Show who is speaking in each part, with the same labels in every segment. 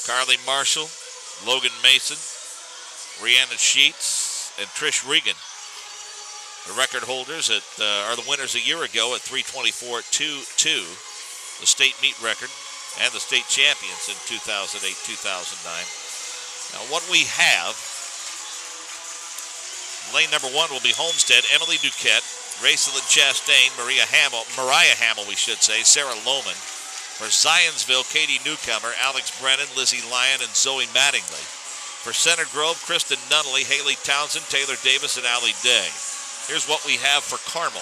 Speaker 1: Carly Marshall, Logan Mason, Rihanna Sheets, and Trish Regan. The record holders are the winners a year ago at 324.22, the state meet record, and the state champions in 2008-2009. Now what we have, lane number 1 will be Homestead, Emily Duquette, Raycelyn Chastain, Mariah Hamill, Sarah Lohman. For Zionsville, Katie Newcomer, Alex Brennan, Lizzie Lyon, and Zoe Mattingly. For Center Grove, Kristen Nunnally, Haley Townsend, Taylor Davis, and Allie Day. Here's what we have for Carmel.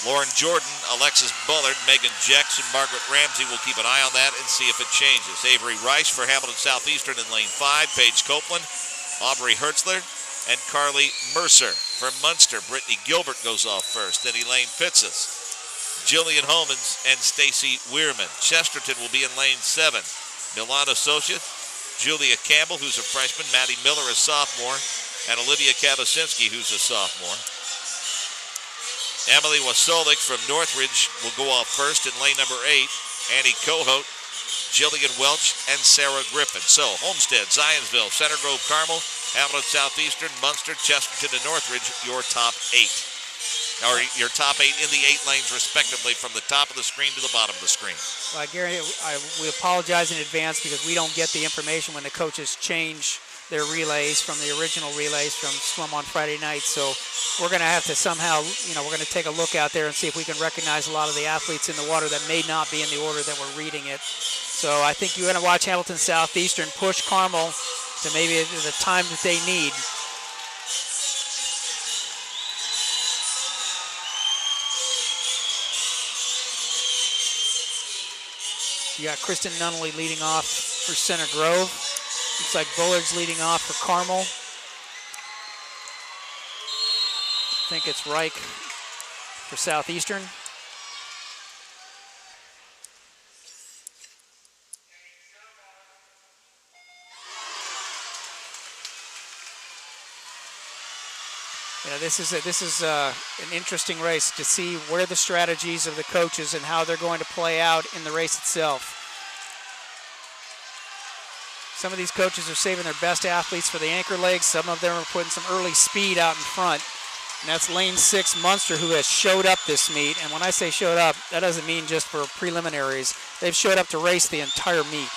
Speaker 1: Lauren Jordan, Alexis Bullard, Megan Jex, and Margaret Ramsey will keep an eye on that and see if it changes. Avery Rice for Hamilton Southeastern in lane 5, Paige Copeland, Aubrey Hertzler, and Carly Mercer. For Munster, Brittany Gilbert goes off first, then Elaine Fitzes, Jillian Homans, and Stacy Weirman. Chesterton will be in lane 7. Milan Associate, Julia Campbell, who's a freshman, Maddie Miller, a sophomore, and Olivia Kabasinski, who's a sophomore. Emily Wasolik from Northridge will go off first in lane number 8. Annie Cohout, Jillian Welch, and Sarah Griffin. So, Homestead, Zionsville, Center Grove, Carmel, Hamilton Southeastern, Munster, Chesterton, and Northridge, your top 8. Or your top 8 in the 8 lanes, respectively, from the top of the screen to the bottom of the screen.
Speaker 2: Well, Gary, we apologize in advance because we don't get the information when the coaches change their relays from the original relays from swim on Friday night. So we're going to have to somehow, we're going to take a look out there and see if we can recognize a lot of the athletes in the water that may not be in the order that we're reading it. So I think you're going to watch Hamilton Southeastern push Carmel to maybe the time that they need. You got Kristen Nunnally leading off for Center Grove. Looks like Bullard's leading off for Carmel. I think it's Reich for Southeastern. This is an interesting race to see where the strategies of the coaches and how they're going to play out in the race itself. Some of these coaches are saving their best athletes for the anchor legs. Some of them are putting some early speed out in front. And that's lane 6, Munster, who has showed up this meet. And when I say showed up, that doesn't mean just for preliminaries. They've showed up to race the entire meet.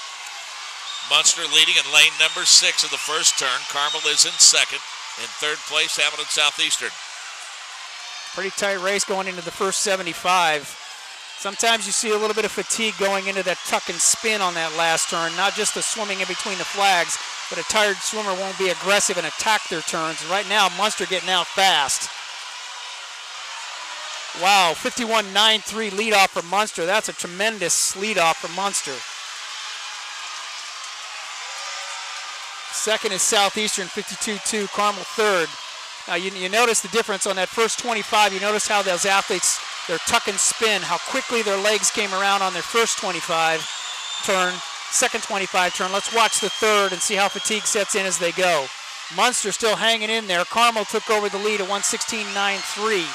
Speaker 1: Munster leading in lane number 6 of the first turn. Carmel is in second. In third place, Hamilton Southeastern.
Speaker 2: Pretty tight race going into the first 75. Sometimes you see a little bit of fatigue going into that tuck and spin on that last turn. Not just the swimming in between the flags, but a tired swimmer won't be aggressive and attack their turns. And right now, Munster getting out fast. Wow, 51.93 lead off for Munster. That's a tremendous lead off for Munster. Second is Southeastern, 52.2, Carmel third. Now you notice the difference on that first 25. You notice how those athletes, their tuck and spin, how quickly their legs came around on their first 25 turn, second 25 turn. Let's watch the third and see how fatigue sets in as they go. Munster still hanging in there. Carmel took over the lead at 1:16.93.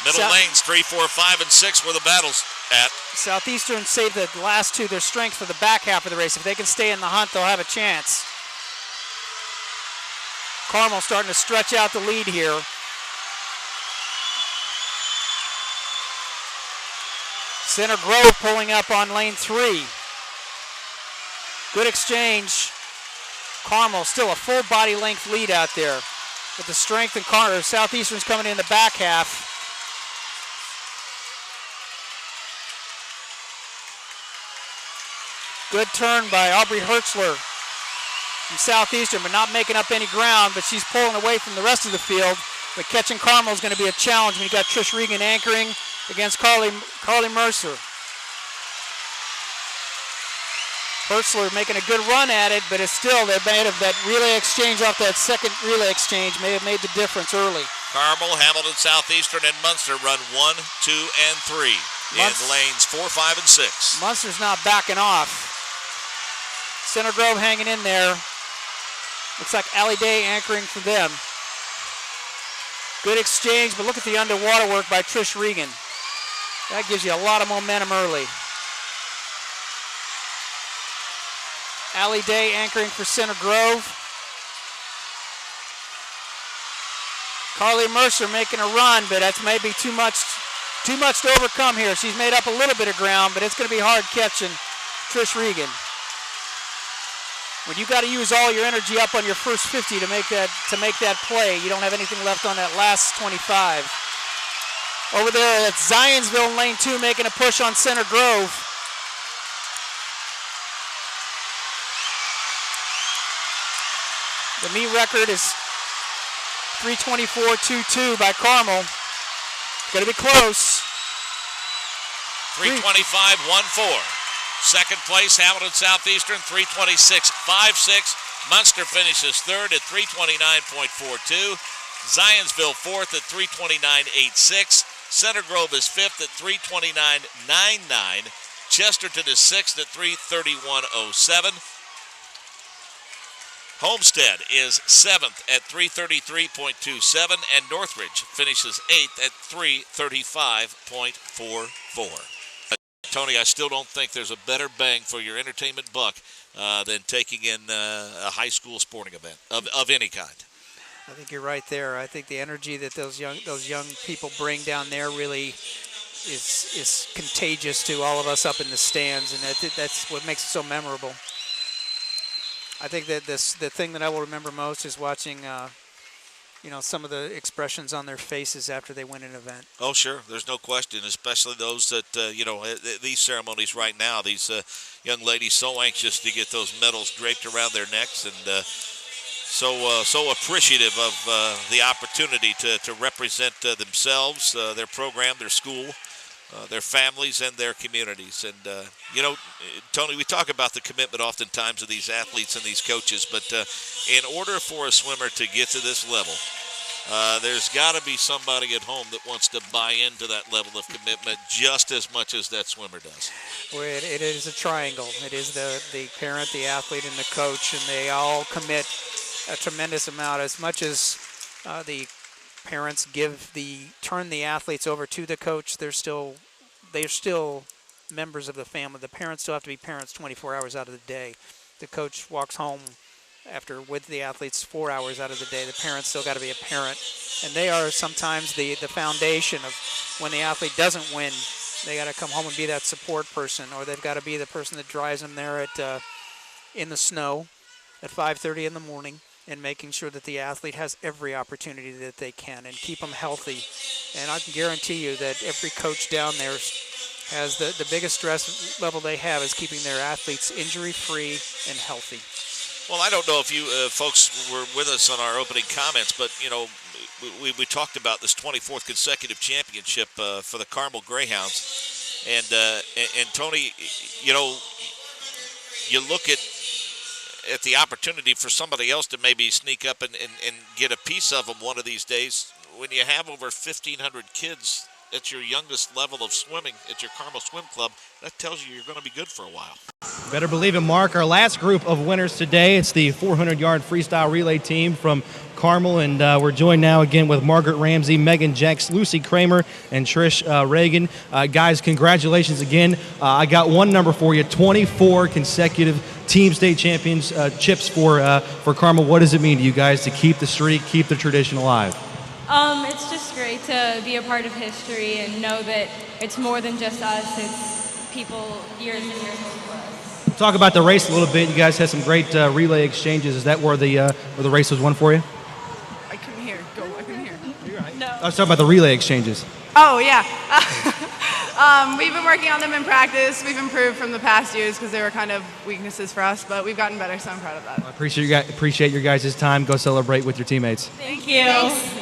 Speaker 1: Middle lanes, 3, 4, 5, and 6 were the battles at.
Speaker 2: Southeastern saved the last two, their strength for the back half of the race. If they can stay in the hunt, they'll have a chance. Carmel starting to stretch out the lead here. Center Grove pulling up on lane 3. Good exchange. Carmel still a full body length lead out there. But the strength in Southeastern's coming in the back half. Good turn by Aubrey Hertzler from Southeastern, but not making up any ground, but she's pulling away from the rest of the field. But catching Carmel is going to be a challenge when you got Trish Regan anchoring against Carly Mercer. Hertzler making a good run at it, but it's still, they made of that relay exchange off that second relay exchange may have made the difference early.
Speaker 1: Carmel, Hamilton Southeastern, and Munster run 1, 2, and 3 in lanes 4, 5, and 6.
Speaker 2: Munster's not backing off. Center Grove hanging in there. Looks like Allie Day anchoring for them. Good exchange, but look at the underwater work by Trish Regan. That gives you a lot of momentum early. Allie Day anchoring for Center Grove. Carly Mercer making a run, but that's maybe too much to overcome here. She's made up a little bit of ground, but it's going to be hard catching Trish Regan. When you got to use all your energy up on your first 50 to make that play, you don't have anything left on that last 25. Over there, it's Zionsville in lane 2 making a push on Center Grove. The meet record is 3:24.22 by Carmel. It's going to be close.
Speaker 1: 3:25.14. Second place, Hamilton Southeastern, 3:26.56. Munster finishes third at 3:29.42. Zionsville fourth at 3:29.86. Center Grove is fifth at 3:29.99. Chesterton is sixth at 3:31.07. Homestead is seventh at 3:33.27, and Northridge finishes eighth at 3:35.44. Tony, I still don't think there's a better bang for your entertainment buck than taking in a high school sporting event of any kind.
Speaker 2: I think you're right there. I think the energy that those young people bring down there really is contagious to all of us up in the stands, and that's what makes it so memorable. I think that the thing that I will remember most is watching some of the expressions on their faces after they win an event.
Speaker 1: Oh, sure. There's no question, especially those that, these ceremonies right now, these young ladies so anxious to get those medals draped around their necks, and so appreciative of the opportunity to represent themselves, their program, their school, their families, and their communities. And, Tony, we talk about the commitment oftentimes of these athletes and these coaches, but in order for a swimmer to get to this level, there's got to be somebody at home that wants to buy into that level of commitment just as much as that swimmer does.
Speaker 2: Well, it is a triangle. It is the parent, the athlete, and the coach, and they all commit a tremendous amount. As much as the parents turn the athletes over to the coach, they're still members of the family. The parents still have to be parents 24 hours out of the day. The coach walks home with the athletes 4 hours out of the day. The parents still got to be a parent, and they are sometimes the foundation of when the athlete doesn't win. They got to come home and be that support person, or they've got to be the person that drives them there in the snow at 5:30 in the morning, and making sure that the athlete has every opportunity that they can and keep them healthy. And I can guarantee you that every coach down there has the biggest stress level they have is keeping their athletes injury-free and healthy.
Speaker 1: Well, I don't know if you folks were with us on our opening comments, but, we talked about this 24th consecutive championship for the Carmel Greyhounds. And Tony, you look at the opportunity for somebody else to maybe sneak up and get a piece of them one of these days. When you have over 1,500 kids at your youngest level of swimming at your Carmel Swim Club, that tells you you're going to be good for a while.
Speaker 3: Better believe it, Mark. Our last group of winners today, it's the 400-yard freestyle relay team from Carmel, and we're joined now again with Margaret Ramsey, Megan Jex, Lucy Kramer, and Trish Reagan. Guys, congratulations again. I got one number for you, 24 consecutive team state championships for Carmel. What does it mean to you guys to keep the streak, keep the tradition alive?
Speaker 4: It's just great to be a part of history and know that it's more than just us. It's people years and years before us.
Speaker 3: Talk about the race a little bit. You guys had some great relay exchanges. Is that where the race was won for you?
Speaker 5: I couldn't hear. I couldn't hear.
Speaker 3: You're right.
Speaker 4: No.
Speaker 3: I was talking about the relay exchanges.
Speaker 5: Oh, yeah. We've been working on them in practice. We've improved from the past years because they were kind of weaknesses for us, but we've gotten better, so I'm proud of that.
Speaker 3: I appreciate your guys' time. Go celebrate with your teammates.
Speaker 4: Thank you. Thanks.